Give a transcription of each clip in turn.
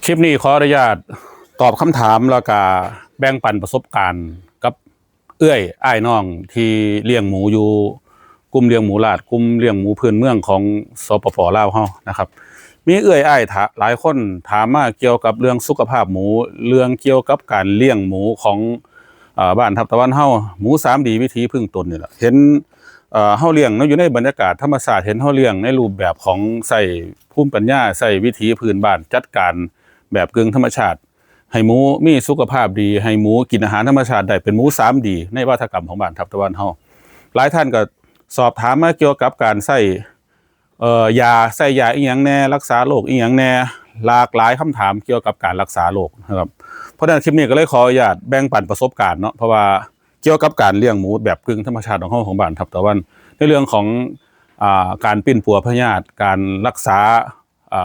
คลิปนี้ขออนุญาตตอบคำถามแล้วก็แบ่งปันประสบการณ์กับอ้ายน้องที่เลี้ยงหมูอยู่กลุ่มเลี้ยงหมูลาดกลุ่มเลี้ยงหมูพื้นเมืองของสปป.ลาวเฮานะครับมีอ้ายหลายคนถามมาเกี่ยวกับเรื่องสุขภาพหมูเรื่องเกี่ยวกับการเลี้ยงหมูของบ้านทับตะวันเฮาหมู3Dวิถีพึ่งตนนี่แหละเห็นเฮาเลี้ยงอยู่ในบรรยากาศธรรมชาติเห็นเฮาเลี้ยงในรูปแบบของใส่ภูมิปัญญาใส่วิถีพื้นบ้านจัดการแบบกึ่งธรรมชาติให้หมูมีสุขภาพดีให้หมูกินอาหารธรรมชาติได้เป็นหมู 3D ในวัฒกรรมของบ้านทับตะวันเฮาหลายท่านก็สอบถามมาเกี่ยวกับการใส่ยาอีหยังแน่รักษาโรคอีหยังแน่หลากหลายคำถามเกี่ยวกับการรักษาโรคนะครับเพราะฉะนั้นคลิปนี้ก็เลยขออนุญาตแบ่งปันประสบการณ์เนาะเพราะว่าเกี่ยวกับการเลี้ยงหมูแบบกึ่งธรรมชาติของบ้านทับตะวันในเรื่องของการปิ้นปัวพยาธิการรักษา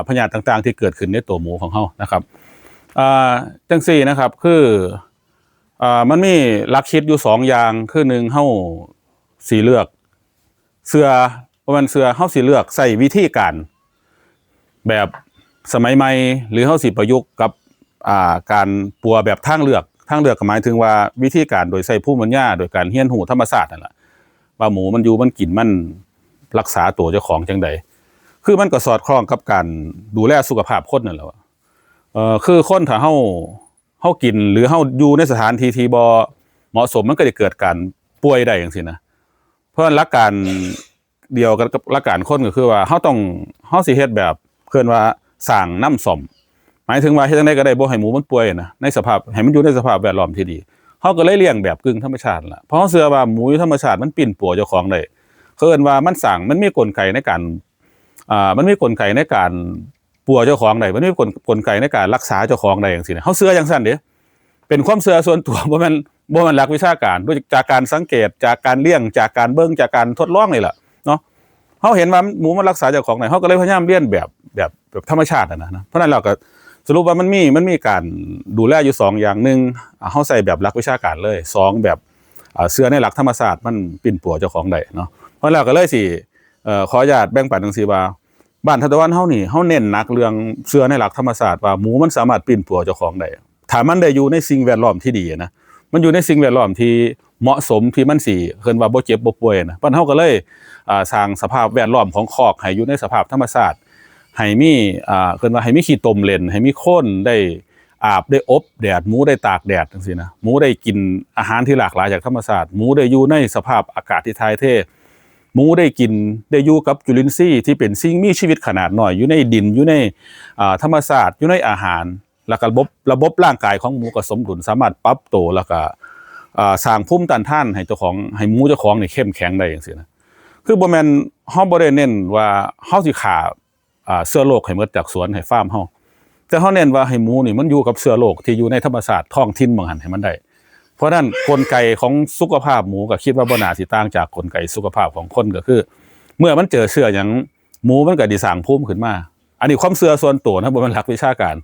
พยาธิต่างๆที่เกิดขึ้นในตัวหมูของเฮานะครับจังซี่นะครับคือมันมีหลักคิดอยู่2อย่างคือ1เฮาสิเลือกเสื้อบ่แม่นเสื้อเฮาสิเลือกใส่วิธีการแบบสมัยใหม่หรือเฮาสิประยุกต์กับการปัวแบบทางเลือกก็หมายถึงว่าวิธีการโดยใช้ภูมิปัญญาโดยการเรียนรู้ธรรมชาตินั่นแหละว่าหมูมันอยู่มันกินมันรักษาตัวเจ้าของจังใดคือมันก็สอดคล้องกับการดูแลสุขภาพคนนั่นแหละคือคนถ้าเฮากินหรือเฮาอยู่ในสถานที่ที่บ่เหมาะสมมันก็จะเกิดการป่วยได้จังซี่นะเพราะหลักการเดียวกันกับหลักการคนก็คือว่าเฮาสิเฮ็ดแบบเพิ่นว่าสร้างน้ำซ่อมหมายถึงว่าเฮ็ดจังได๋ก็ได้บ่ให้หมูมันป่วยนะในสภาพให้มันอยู่ในสภาพแวดล้อมที่ดีเฮาก็เลยเลี้ยงแบบกึ่งธรรมชาติล่ะเพราะเฮาเชื่อว่าหมูธรรมชาติมันปิ้นปัวเจ้าของได้เขาเอิ้นว่ามันสร้างมันมีกลไกในการมันมีกลไกในการปัวเจ้าของได้มันมีกลไกในการรักษาเจ้าของได้จังซี่นะเฮาเชื่อจังซั่นเด้เป็นความเชื่อส่วนตัวบ่แม่นหลักวิชาการด้วยจากการสังเกตจากการเลี้ยงจากการเบิ่งจากการทดลองนี่แหละเนาะเฮาเห็นว่าหมูมันรักษาเจ้าของได้เฮาก็เลยพยายามเลี้ยงแบบธรรมชาตินะเพราะนั้นเราก็สรุปว่ามันมีการดูแลอยู่2อย่าง1เฮาใส่แบบหลักวิชาการเลย2แบบเชื่อในหลักธรรมชาติมันปิ้นปัวเจ้าของได้เนาะเพราะแล้วก็เลยสิขออนุญาตแบ่งปันจังซี่ว่าบ้านทับตะวันเฮานี่เฮาเน้นหนักเรื่องเชื่อในหลักธรรมชาติว่าหมูมันสามารถปิ้นปัวเจ้าของได้ถ้ามันได้อยู่ในสิ่งแวดล้อมที่ดีนะมันอยู่ในสิ่งแวดล้อมที่เหมาะสมที่มันสิเพิ่นว่าบ่เจ็บบ่ป่วยนะบ้านเฮาก็เลยสร้างสภาพแวดล้อมของคอกให้อยู่ในสภาพธรรมชาติให้มีเพิ่นว่าให้มีขี้ตมเล่นให้มีโคนได้อาบได้อบแดดหมูได้ตากแดดจังซี่นะหมูได้กินอาหารที่หลากหลายจากธรรมชาติหมูได้อยู่ในสภาพอากาศที่ถ่ายเทหมูได้กินได้อยู่กับจุลินทรีย์ที่เป็นสิ่งมีชีวิตขนาดน้อยอยู่ในดินอยู่ในธรรมชาติอยู่ในอาหารแล้วก็ระบบร่างกายของหมูก็สมดุลสามารถปรับตัวแล้วก็สร้างภูมิต้านทานให้เจ้าของให้หมูเจ้าของนี่เข้มแข็งได้จังซี่นะคือบ่แม่นเฮาบ่ได้เน้นว่าเฮาสิฆ่าเชื้อโรคให้หมดจากสวนให้ฟาร์มเฮาแต่เฮาเน้นว่าให้หมูนี่มันอยู่กับเชื้อโรคที่อยู่ในธรรมชาติท้องถิ่นบางหันให้มันได้เพราะนั้นกลไกของสุขภาพหมูก็คิดว่าบ่น่าสิต่างจากกลไกสุขภาพของคนก็คือเมื่อมันเจอเชื้อหยังหมูมันก็สิสร้างภูมิขึ้นมาอันนี้ความเชื่อส่วนตัวนะบ่แม่นหลักวิชาการ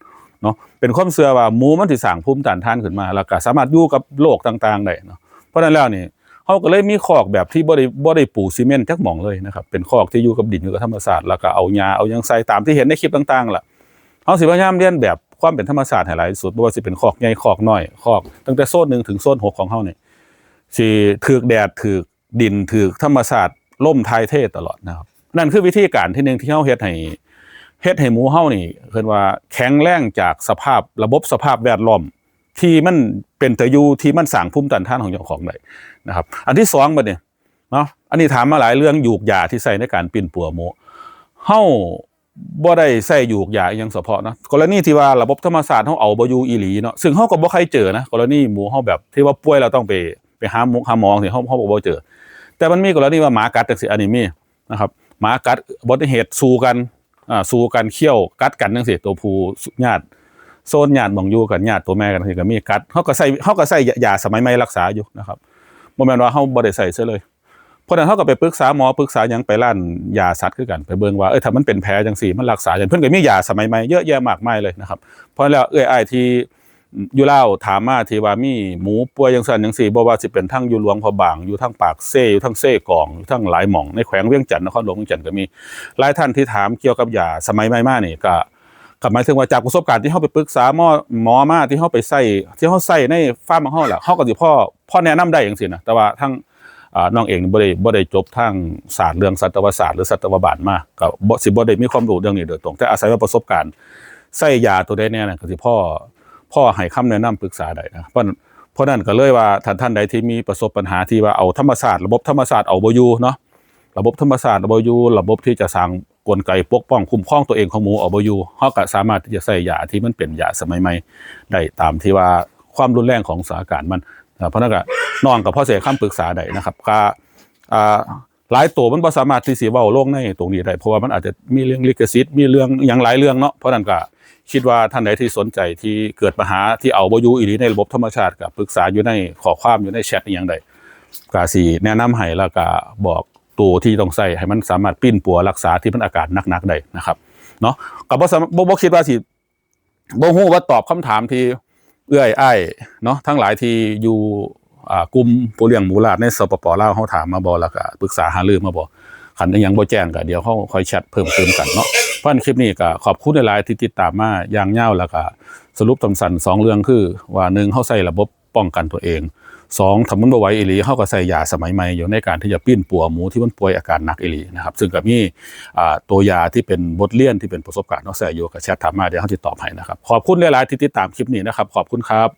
เนาะเป็นความเชื่อว่าหมูมันสิสร้างภูมิต้านทานขึ้นมาแล้วก็สามารถอยู่กับโรคต่างๆได้เนาะเพราะนั้นแล้วนี่เฮาก็เลยมีคอกแบบที่บ่ได้ปูซีเมนต์จักหม่องเลยนะครับเป็นคอกที่อยู่กับดินอยู่กับธรรมชาติแล้วก็เอาหญ้าเอาหยังใส่ตามที่เห็นในคลิปต่างๆล่ะเฮาสิพยายามเรียนแบบความเป็นธรรมชาติให้หลายที่สุดบ่ว่าสิเป็นคอกใหญ่คอกน้อยคอกตั้งแต่โซน1ถึงโซน6ของเฮานี่สิถูกแดดถูกดินถูกธรรมชาติลมถ่ายเทตลอดนะครับนั่นคือวิธีการที่1ที่เฮาเฮ็ดให้หมูเฮานี่เพิ่นว่าแข็งแรงจากระบบสภาพแวดล้อมที่มันเป็นตะอยู่ที่มันสร้างภูมิต้านทานของเจ้าของได้นะครับอันที่2บัดนี้เนาะอันนี้ถามมาหลายเรื่องยูกยาที่ใส่ในการปิ้นปัวหมูเฮาบ่ได้ใส่ยูกยาอีหยังเฉพาะนะกรณีที่ว่าระบบธรรมชาติเฮาเอาบ่อยู่อีหลีเนาะซึ่งเฮาก็บ่เคยเจอนะกรณีหมูเฮาแบบที่ว่าป่วยแล้วต้องไปหาหมอที่เฮาบ่เจอแต่มันมีกรณีว่าหมากัดจังซี่อันนี้มีนะครับหมากัดอุบัติเหตุสู้กันเคี้ยวกัดกันจังซี่ตัวผู้ญาติโซนญาติบ่งอยู่กันญาติตัวแม่กันที่ก็มีกัดเฮาก็ใส่ยาสมัยใหม่รักษาอยู่นะครับบ่แม่นว่าเฮาบ่ได้ใส่ซะเลยเพราะนั้นเฮาก็ไปปรึกษาหมอปรึกษาหยังไปร้านยาสัตว์คือกันไปเบิ่งว่าถ้ามันเป็นแผลจังซี่มันรักษาจังเพิ่นก็มียาสมัยใหม่เยอะแยะมากมายเลยนะครับเพราะแล้วอ้ายที่อยู่ลาวถามมาที่ว่ามีหมูป่วยจังซั่นจังซี่บ่ว่าสิเป็นทั้งอยู่หลวงพระบางอยู่ทั้งปากเซ่อยู่ทั้งเซ่กองอยู่ทั้งหลายหม่องในแขวงเวียงจันทน์นครหลวงเวียงจันทน์ก็มีหลายท่านที่ถามเกี่ยวกับยาสมัยใหม่มานี่ก็ ก็หมายถึงว่าจากประสบการณ์ที่เฮาไปปรึกษาหมอมาที่เฮาไปใส่ที่เฮาใส่ในฟาร์มของเฮาแหละเฮาก็สิพ่อแนะนำได้จังซี่นะแต่ว่าทั้งน้องเองนี่บ่ได้จบทางศาสตร์เรื่องสัตวศาสตร์หรือสัตวบาลมาก็บ่ได้มีความรู้เรื่องนี้โดยตรงแต่อาศัยว่าประสบการณ์ใส่ยาตัวใดแน่น่ะก็สิพ่อให้คำแนะนำปรึกษาได้นะเพราะนั้นก็เลยว่าท่านใดที่มีประสบปัญหาที่ว่าเอาธรรมศาสตร์ระบบธรรมศาสตร์เอาบ่อยู่เนาะระบบธรรมศาสตร์เอาบ่อยู่ระบบที่จะสร้างกลไกปกป้องคุ้มครองตัวเองของหมูเอาบ่อยู่เฮาก็สามารถที่จะใส่ยาที่มันเป็นยาสมัยใหม่ได้ตามที่ว่าความรุนแรงของสถานการณ์มันเพราะนั้นก็น้องก็พอสิให้คำปรึกษาได้นะครับก็หลายตัวมันบ่สามารถที่สิเว้าลงในตรงนี้ได้เพราะว่ามันอาจจะมีเรื่องลิขสิทธิ์มีเรื่องหยังหลายเรื่องเนาะเพราะนั้นก็คิดว่าท่านใดที่สนใจที่เกิดปัญหาที่เอาบ่อยู่อีหลีในระบบธรรมชาติก็ปรึกษาอยู่ในข้อความอยู่ในแชทอีหยังได้ก็สิแนะนำให้แล้วก็บอกตัวที่ต้องใส่ให้มันสามารถปิ้นปัวรักษาที่มันอาการหนักๆได้นะครับเนาะก็บ่คิดว่าสิบ่ฮู้ว่าตอบคำถามที่เอื้อยอ้ายเนาะทั้งหลายที่อยู่กลุ่มผู้เลี้ยงหมูลาดในสปป.ลาวเฮาถามมาบ่แล้วก็ปรึกษาหารือมาบ่คันยังบ่แจ้งก็เดี๋ยวเฮาค่อยแชทเพิ่มเติมกันเนาะเพราะคลิปนี้ก็ขอบคุณหลายๆที่ติดตามมาอย่างยาวแล้วก็สรุปสั้นๆ2เรื่องคือว่า1เฮาใช้ระบบป้องกันตัวเอง2ถ้ามันบ่ไหวอีหลีเฮาก็ใส่ยาสมัยใหม่อยู่ในการที่จะปิ้นปัวหมูที่มันป่วยอาการหนักอีหลีนะครับซึ่งก็มีตัวยาที่เป็นบทเรียนที่เป็นประสบการณ์เนาะใส่อยู่ก็แชทถามมาเดี๋ยวเฮาสิตอบให้นะครับขอบคุณหลายๆที่ติดตามคลิปนี้นะครับขอบคุณครับ